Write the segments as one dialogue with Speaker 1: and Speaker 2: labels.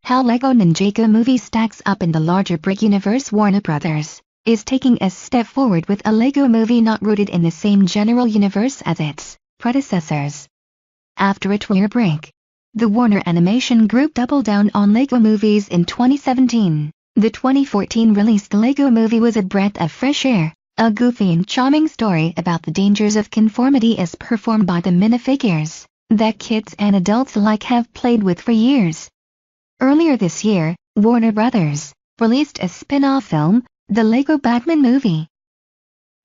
Speaker 1: How LEGO Ninjago movie stacks up in the larger brick universe. Warner Brothers is taking a step forward with a LEGO movie not rooted in the same general universe as its predecessors. After a two-year break, the Warner Animation Group doubled down on LEGO movies in 2017. The 2014 release The LEGO Movie was a breath of fresh air, a goofy and charming story about the dangers of conformity as performed by the minifigures that kids and adults alike have played with for years. Earlier this year, Warner Brothers released a spin-off film, The LEGO Batman Movie.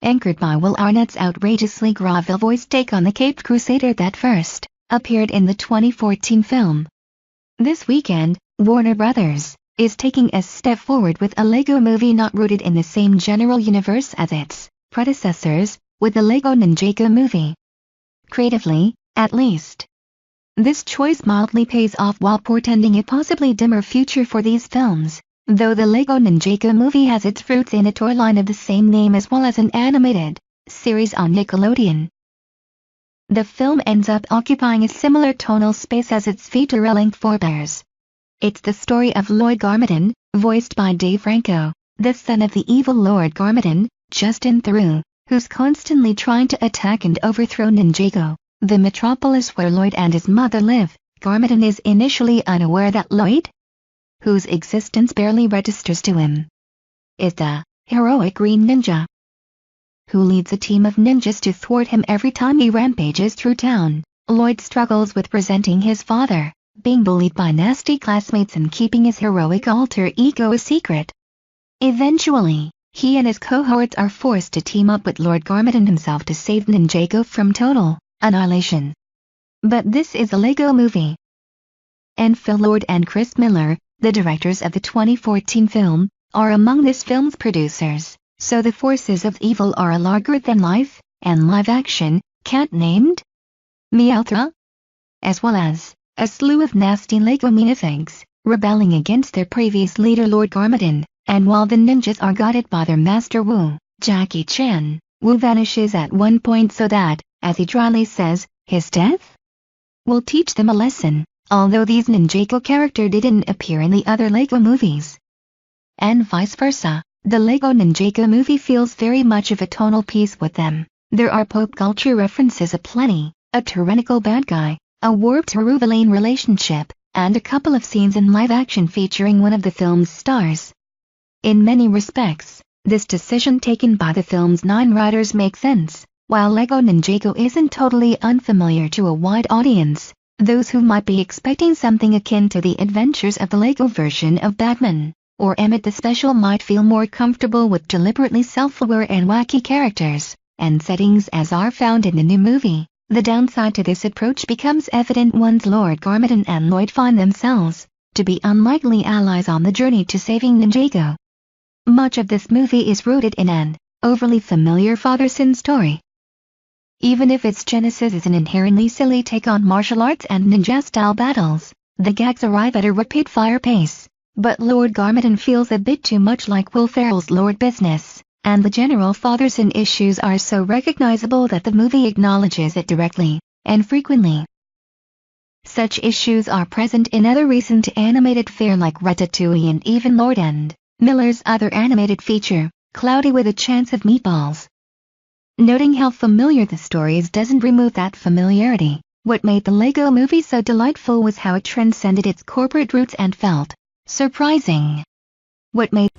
Speaker 1: Anchored by Will Arnett's outrageously gravel-voiced take on the Caped Crusader that first appeared in the 2014 film. This weekend, Warner Brothers is taking a step forward with a LEGO movie not rooted in the same general universe as its predecessors, with the LEGO Ninjago movie. Creatively, at least, this choice mildly pays off while portending a possibly dimmer future for these films, though the LEGO Ninjago movie has its roots in a toy line of the same name as well as an animated series on Nickelodeon. The film ends up occupying a similar tonal space as its feature-length forebears. It's the story of Lloyd Garmadon, voiced by Dave Franco, the son of the evil Lord Garmadon, Justin Theroux, who's constantly trying to attack and overthrow Ninjago, the metropolis where Lloyd and his mother live. Garmadon is initially unaware that Lloyd, whose existence barely registers to him, is the heroic Green Ninja, who leads a team of ninjas to thwart him every time he rampages through town. Lloyd struggles with presenting his father, being bullied by nasty classmates and keeping his heroic alter ego a secret. Eventually, he and his cohorts are forced to team up with Lord Garmadon himself to save Ninjago from total annihilation. But this is a LEGO movie, and Phil Lord and Chris Miller, the directors of the 2014 film, are among this film's producers, so the forces of evil are a larger-than-life and live-action cat named Meowthra, as well as a slew of nasty LEGO minifigs rebelling against their previous leader Lord Garmadon. And while the ninjas are guided by their master Wu, Jackie Chan, Wu vanishes at one point so that, as he dryly says, his death will teach them a lesson, although these Ninjago characters didn't appear in the other LEGO movies. And vice versa, the LEGO Ninjago movie feels very much of a tonal piece with them. There are pop culture references aplenty, a tyrannical bad guy, a warped Heru-villain relationship, and a couple of scenes in live action featuring one of the film's stars. In many respects, this decision taken by the film's 9 writers makes sense. While LEGO Ninjago isn't totally unfamiliar to a wide audience, those who might be expecting something akin to the adventures of the LEGO version of Batman or Emmett the Special might feel more comfortable with deliberately self-aware and wacky characters and settings as are found in the new movie. The downside to this approach becomes evident once Lord Garmadon and Lloyd find themselves to be unlikely allies on the journey to saving Ninjago. Much of this movie is rooted in an overly familiar father-son story. Even if its genesis is an inherently silly take on martial arts and ninja-style battles, the gags arrive at a rapid-fire pace. But Lord Garmadon feels a bit too much like Will Ferrell's Lord Business, and the general father-son issues are so recognizable that the movie acknowledges it directly and frequently. Such issues are present in other recent animated fare like Ratatouille and even Lord and Miller's other animated feature, Cloudy with a Chance of Meatballs. Noting how familiar the story is doesn't remove that familiarity. What made the LEGO movie so delightful was how it transcended its corporate roots and felt surprising. What made